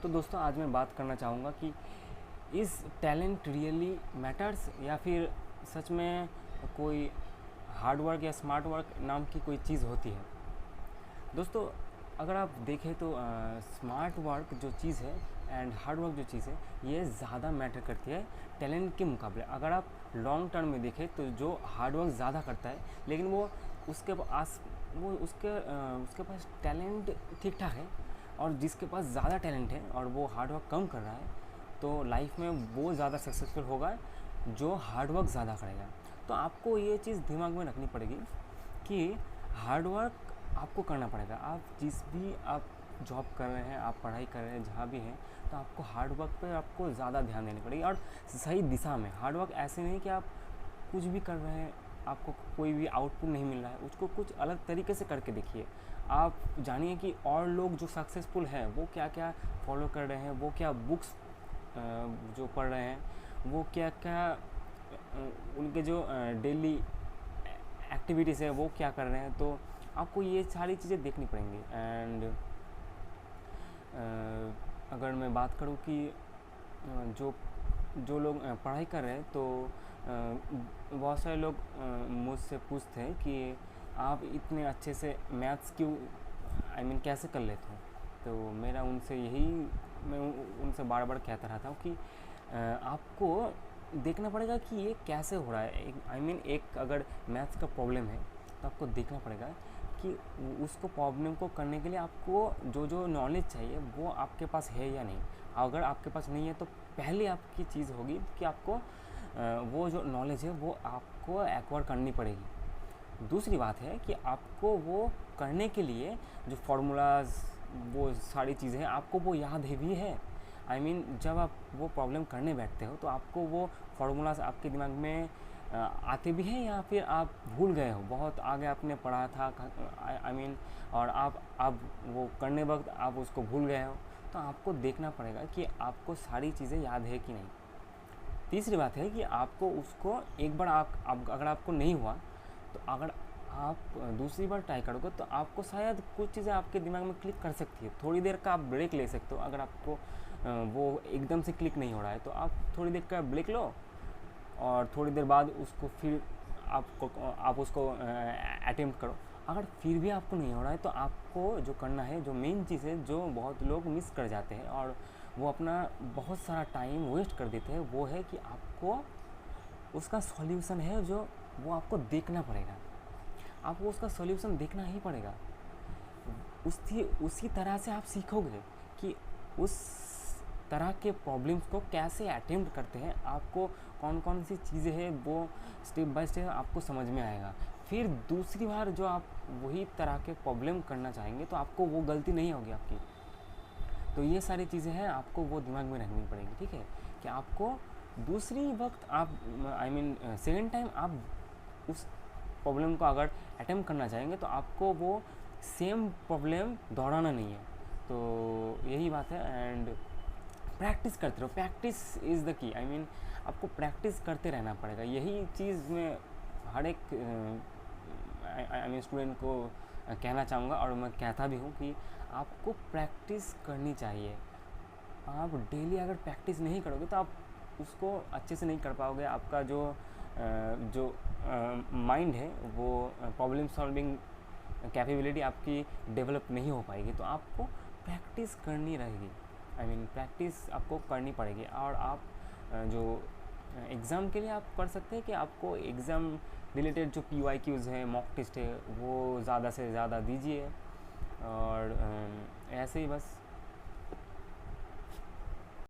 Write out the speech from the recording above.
तो दोस्तों आज मैं बात करना चाहूँगा कि इस टैलेंट रियली मैटर्स या फिर सच में कोई हार्ड वर्क या स्मार्ट वर्क नाम की कोई चीज़ होती है। दोस्तों अगर आप देखें तो स्मार्ट वर्क जो चीज़ है एंड हार्ड वर्क जो चीज़ है ये ज़्यादा मैटर करती है टैलेंट के मुकाबले। अगर आप लॉन्ग टर्म में देखें तो जो हार्ड वर्क ज़्यादा करता है लेकिन वो उसके पास टैलेंट ठीक ठाक है, और जिसके पास ज़्यादा टैलेंट है और वो हार्ड वर्क कम कर रहा है तो लाइफ में वो ज़्यादा सक्सेसफुल होगा जो हार्ड वर्क ज़्यादा करेगा। तो आपको ये चीज़ दिमाग में रखनी पड़ेगी कि हार्ड वर्क आपको करना पड़ेगा। आप जिस भी आप जॉब कर रहे हैं, आप पढ़ाई कर रहे हैं, जहाँ भी हैं, तो आपको हार्ड वर्क पे आपको ज़्यादा ध्यान देनी पड़ेगी और सही दिशा में। हार्ड वर्क ऐसे नहीं कि आप कुछ भी कर रहे हैं, आपको कोई भी आउटपुट नहीं मिल रहा है, उसको कुछ अलग तरीके से करके देखिए। आप जानिए कि और लोग जो सक्सेसफुल हैं वो क्या क्या फॉलो कर रहे हैं, वो क्या बुक्स जो पढ़ रहे हैं, वो क्या क्या उनके जो डेली एक्टिविटीज़ है वो क्या कर रहे हैं। तो आपको ये सारी चीज़ें देखनी पड़ेंगी। एंड अगर मैं बात करूँ कि जो जो लोग पढ़ाई कर रहे हैं तो बहुत सारे लोग मुझसे पूछते हैं कि आप इतने अच्छे से मैथ्स क्यों कैसे कर लेते हो। तो मेरा उनसे यही मैं उनसे बार बार कहता रहता हूँ कि आपको देखना पड़ेगा कि ये कैसे हो रहा है। एक अगर मैथ्स का प्रॉब्लम है तो आपको देखना पड़ेगा कि उसको प्रॉब्लम को करने के लिए आपको जो जो नॉलेज चाहिए वो आपके पास है या नहीं। अगर आपके पास नहीं है तो पहली आपकी चीज़ होगी कि आपको वो जो नॉलेज है वो आपको एक्वायर करनी पड़ेगी। दूसरी बात है कि आपको वो करने के लिए जो फार्मूलाज वो सारी चीज़ें हैं आपको वो याद है भी है। जब आप वो प्रॉब्लम करने बैठते हो तो आपको वो फार्मूलाज आपके दिमाग में आते भी हैं या फिर आप भूल गए हो, बहुत आगे आपने पढ़ा था और आप वो करने वक्त आप उसको भूल गए हो। तो आपको देखना पड़ेगा कि आपको सारी चीज़ें याद है कि नहीं। तीसरी बात है कि आपको उसको एक बार अगर आपको नहीं हुआ तो अगर आप दूसरी बार ट्राई करोगे तो आपको शायद कुछ चीज़ें आपके दिमाग में क्लिक कर सकती है। थोड़ी देर का आप ब्रेक ले सकते हो। अगर आपको वो एकदम से क्लिक नहीं हो रहा है तो आप थोड़ी देर का ब्रेक लो और थोड़ी देर बाद उसको फिर आप उसको अटेम्प्ट करो। अगर फिर भी आपको नहीं हो रहा है तो आपको जो करना है, जो मेन चीज़ है जो बहुत लोग मिस कर जाते हैं और वो अपना बहुत सारा टाइम वेस्ट कर देते हैं, वो है कि आपको उसका सॉल्यूशन है जो वो आपको देखना पड़ेगा। आपको उसका सॉल्यूशन देखना ही पड़ेगा। उसी तरह से आप सीखोगे कि उस तरह के प्रॉब्लम्स को कैसे अटेम्प्ट करते हैं, आपको कौन कौन सी चीज़ें हैं वो स्टेप बाय स्टेप आपको समझ में आएगा। फिर दूसरी बार जो आप वही तरह के प्रॉब्लम करना चाहेंगे तो आपको वो गलती नहीं होगी आपकी। तो ये सारी चीज़ें हैं आपको वो दिमाग में रखनी पड़ेगी, ठीक है। कि आपको दूसरी वक्त आप सेकेंड टाइम आप उस प्रॉब्लम को अगर अटेम्प्ट करना चाहेंगे तो आपको वो सेम प्रॉब्लम दोहराना नहीं है। तो यही बात है। एंड प्रैक्टिस करते रहो। Practice is the key. आपको प्रैक्टिस करते रहना पड़ेगा। यही चीज़ मैं हर एक स्टूडेंट को कहना चाहूँगा और मैं कहता भी हूँ कि आपको प्रैक्टिस करनी चाहिए। आप डेली अगर प्रैक्टिस नहीं करोगे तो आप उसको अच्छे से नहीं कर पाओगे। आपका जो माइंड है वो प्रॉब्लम सॉल्विंग कैपेबिलिटी आपकी डेवलप नहीं हो पाएगी। तो आपको प्रैक्टिस करनी रहेगी। प्रैक्टिस आपको करनी पड़ेगी। और आप जो एग्ज़ाम के लिए आप कर सकते हैं कि आपको एग्ज़ाम रिलेटेड जो PYQs है, मॉक टेस्ट है, वो ज़्यादा से ज़्यादा दीजिए। और ऐसे ही बस